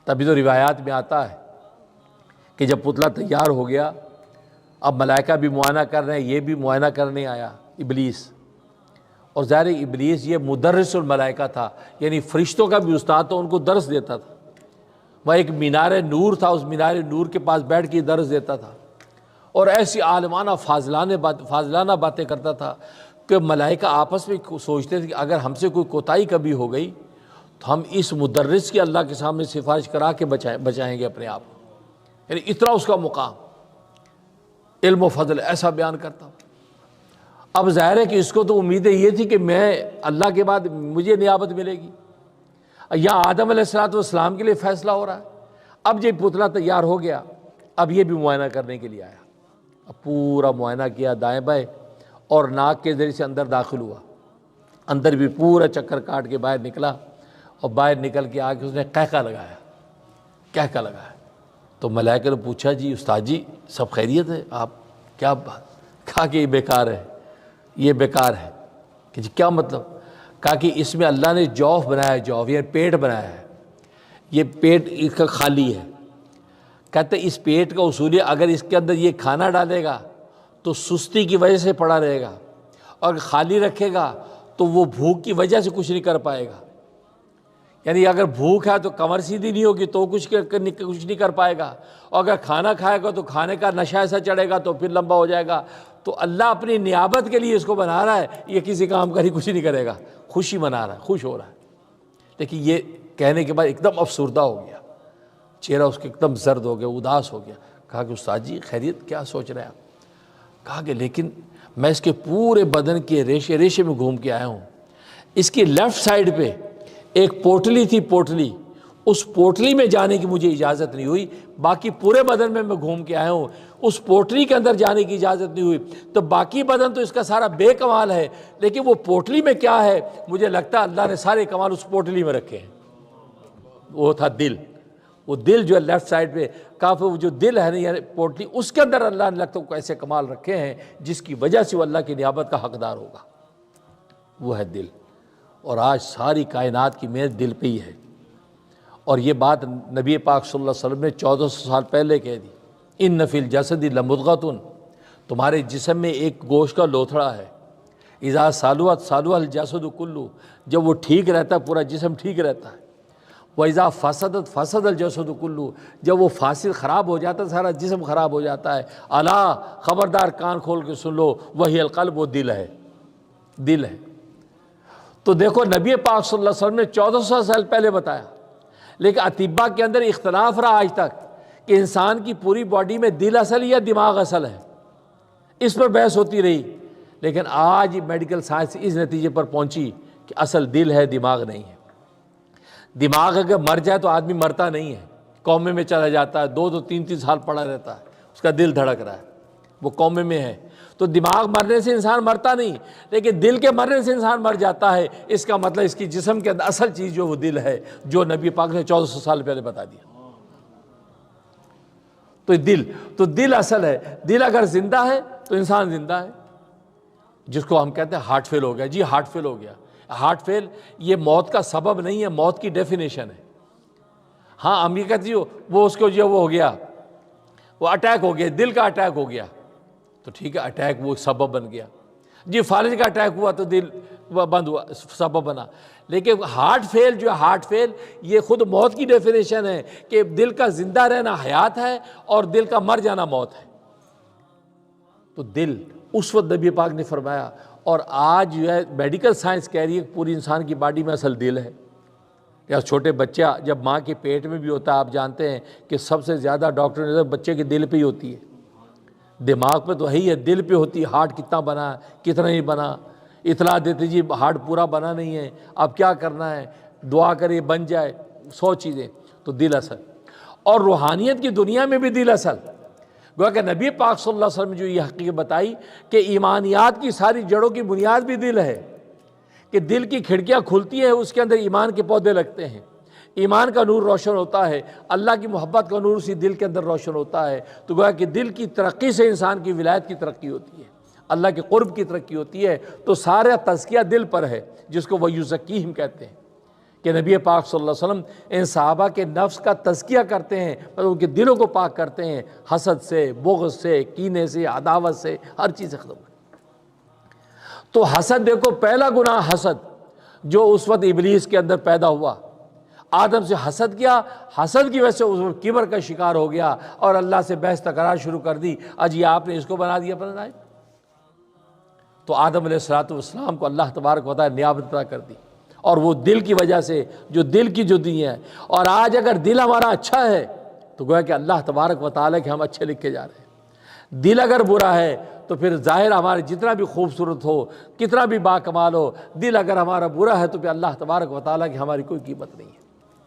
تبھی تو روایات میں آتا ہے کہ جب پتلا تیار ہو گیا، اب ملائکہ بھی معائنہ کر رہے ہیں، یہ بھی معائنہ کرنے آیا ابلیس، اور ظاہر ابلیس یہ مدرس الملائکہ تھا، یعنی فرشتوں کا بھی استاد تو ان کو درس دیتا تھا۔ وہ ایک مینار نور تھا، اس مینار نور کے پاس بیٹھ کے درس دیتا تھا، اور ایسی عالمانہ فاضلانہ باتیں کرتا تھا کہ ملائکہ آپس میں سوچتے تھے کہ اگر ہم سے کوئی کوتاہی کبھی ہو گئی تو ہم اس مدرس کی اللہ کے سامنے سفارش کرا کے بچائیں گے اپنے آپ کو، یعنی اتنا اس کا مقام، علم و فضل ایسا بیان کرتا ہوں۔ اب ظاہر ہے کہ اس کو تو امیدیں یہ تھی کہ میں اللہ کے بعد مجھے نیابت ملے گی، یا آدم علیہ السلام کے لیے فیصلہ ہو رہا ہے۔ اب جب پتلا تیار ہو گیا، اب یہ بھی معائنہ کرنے کے لیے آیا، اب پورا معائنہ کیا دائیں بائیں، اور ناک کے ذریعے سے اندر داخل ہوا، اندر بھی پورا چکر کاٹ کے باہر نکلا، اور باہر نکل کے آ کے اس نے قہقہ لگایا۔ تو ملائکہ نے پوچھا جی استاد جی سب خیریت ہے؟ آپ کیا بات؟ کہا کہ یہ بیکار ہے۔ کہ جی کیا مطلب؟ کہا کہ اس میں اللہ نے جوف بنایا ہے، جوف یہ پیٹ بنایا ہے، یہ پیٹ اس کا خالی ہے۔ کہتے اس پیٹ کا اصول ہے اگر اس کے اندر یہ کھانا ڈالے گا تو سستی کی وجہ سے پڑا رہے گا، اور خالی رکھے گا تو وہ بھوک کی وجہ سے کچھ نہیں کر پائے گا، یعنی اگر بھوک ہے تو کمر سیدھی نہیں ہوگی تو کچھ نہیں کر پائے گا، اور اگر کھانا کھائے گا تو کھانے کا نشہ ایسا چڑھے گا تو پھر لمبا ہو جائے گا۔ تو اللہ اپنی نیابت کے لیے اس کو بنا رہا ہے، یہ کسی کام کا ہی کچھ نہیں کرے گا، خوشی منا رہا ہے، خوش ہو رہا ہے۔ لیکن یہ کہنے کے بعد ایک دم افسردہ ہو گیا، چہرہ اس کے ایک دم زرد ہو گیا، اداس ہو گیا۔ کہا کہ استاد جی خیریت، کیا سوچ رہے ہیں آپ؟ کہا کہ لیکن میں اس کے پورے بدن کے ریشے ریشے میں گھوم کے آیا ہوں، اس کی لیفٹ سائڈ پہ ایک پوٹلی تھی، اس پوٹلی میں جانے کی مجھے اجازت نہیں ہوئی، باقی پورے بدن میں گھوم کے آیا ہوں، اس پوٹلی کے اندر جانے کی اجازت نہیں ہوئی، تو باقی بدن تو اس کا سارا بے کمال ہے، لیکن وہ پوٹلی میں کیا ہے؟ مجھے لگتا ہے اللہ نے سارے کمال اس پوٹلی میں رکھے ہیں۔ وہ تھا دل، وہ دل جو ہے لیفٹ سائڈ پہ، کافی وہ جو دل ہے نا یعنی پوٹلی، اس کے اندر اللہ نے لگتا ہے ایسے کمال رکھے ہیں جس کی وجہ سے وہ اللہ کی نیابت کا حقدار ہوگا، وہ ہے دل۔ اور آج ساری کائنات کی محنت دل پہ ہی ہے، اور یہ بات نبی پاک صلی اللہ علیہ وسلم نے 1400 سال پہلے کہہ دی، ان فی الجسد لمضغۃ، تمہارے جسم میں ایک گوشت کا لوتھڑا ہے، اذا صلحت صلح الجسد کلہ، جب وہ ٹھیک رہتا ہے پورا جسم ٹھیک رہتا ہے، وَإِذَا فَسَدَتْ فَسَدَ الْجَسَدُ كُلُّهُ، جب وہ فاسد خراب ہو جاتا ہے سارا جسم خراب ہو جاتا ہے۔ الا، خبردار کان کھول کے سن لو، وہی القلب، وہ دل ہے۔ تو دیکھو نبی پاک صلی اللہ علیہ وسلم نے 1400 سال پہلے بتایا، لیکن اطباء کے اندر اختلاف رہا آج تک کہ انسان کی پوری باڈی میں دل اصل یا دماغ اصل ہے، اس پر بحث ہوتی رہی، لیکن آج میڈیکل سائنس اس نتیجے پر پہنچی کہ اصل دل ہے، دماغ نہیں ہے۔ دماغ اگر مر جائے تو آدمی مرتا نہیں ہے، کومے میں چلا جاتا ہے، 2-3 سال پڑا رہتا ہے، اس کا دل دھڑک رہا ہے، وہ کومے میں ہے۔ تو دماغ مرنے سے انسان مرتا نہیں، لیکن دل کے مرنے سے انسان مر جاتا ہے، اس کا مطلب اس کی جسم کے اندر اصل چیز جو وہ دل ہے، جو نبی پاک نے 1400 سال پہلے بتا دیا۔ تو دل اصل ہے، دل اگر زندہ ہے تو انسان زندہ ہے، جس کو ہم کہتے ہیں ہارٹ فیل ہو گیا، جی ہارٹ فیل ہو گیا۔ ہارٹ فیل یہ موت کا سبب نہیں ہے، موت کی ڈیفینیشن ہے۔ ہاں ہم یہ کہتے ہیں وہ اس کو جو وہ ہو گیا، وہ اٹیک ہو گیا، دل کا اٹیک ہو گیا، تو ٹھیک ہے اٹیک وہ سبب بن گیا، جی فالج کا اٹیک ہوا تو دل بند ہوا، سبب بنا۔ لیکن ہارٹ فیل جو ہے، ہارٹ فیل یہ خود موت کی ڈیفینیشن ہے کہ دل کا زندہ رہنا حیات ہے اور دل کا مر جانا موت ہے۔ تو دل اس وقت نبی پاک نے فرمایا، اور آج جو ہے میڈیکل سائنس کہہ رہی ہے کہ پوری انسان کی باڈی میں اصل دل ہے۔ یا چھوٹے بچہ جب ماں کے پیٹ میں بھی ہوتا ہے، آپ جانتے ہیں کہ سب سے زیادہ ڈاکٹر نظر بچے کے دل پہ ہی ہوتی ہے، دماغ پہ تو ہے، دل پہ ہوتی ہے، ہارٹ کتنا بنا کتنا نہیں بنا، اطلاع دیتے جی ہارٹ پورا بنا نہیں ہے، اب کیا کرنا ہے، دعا کرے بن جائے، 100 چیزیں۔ تو دل اصل، اور روحانیت کی دنیا میں بھی دل اصل، گویا کہ نبی پاک صلی اللہ علیہ وسلم نے جو یہ حقیقت بتائی کہ ایمانیات کی ساری جڑوں کی بنیاد بھی دل ہے، کہ دل کی کھڑکیاں کھلتی ہیں، اس کے اندر ایمان کے پودے لگتے ہیں، ایمان کا نور روشن ہوتا ہے، اللہ کی محبت کا نور اسی دل کے اندر روشن ہوتا ہے۔ تو گویا کہ دل کی ترقی سے انسان کی ولایت کی ترقی ہوتی ہے، اللہ کے قرب کی ترقی ہوتی ہے۔ تو سارا تزکیہ دل پر ہے، جس کو وَيُزَكِّيهِمْ کہتے ہیں، کہ نبی پاک صلی اللہ علیہ وسلم ان صحابہ کے نفس کا تزکیہ کرتے ہیں، پر ان کے دلوں کو پاک کرتے ہیں حسد سے، بغض سے، کینے سے، عداوت سے، ہر چیز سے ختم۔ تو حسد، دیکھو پہلا گناہ حسد جو اس وقت ابلیس کے اندر پیدا ہوا، آدم سے حسد کیا، حسد کی وجہ سے اس وقت کبر کا شکار ہو گیا اور اللہ سے بحث تکرار شروع کر دی، اجی آپ نے اس کو بنا دیا اپنا نائب۔ تو آدم علیہ السلام کو اللہ تبارک و تعالی نیابت عطا کر دی، اور وہ دل کی وجہ سے، جو دل کی جو دی ہے، اور آج اگر دل ہمارا اچھا ہے تو گویا کہ اللہ تبارک و تعالی کے ہم اچھے لکھے جا رہے ہیں۔ دل اگر برا ہے تو پھر ظاہر ہمارے جتنا بھی خوبصورت ہو، کتنا بھی باکمال ہو، دل اگر ہمارا برا ہے تو پھر اللہ تبارک و تعالی کی ہماری کوئی قیمت نہیں ہے۔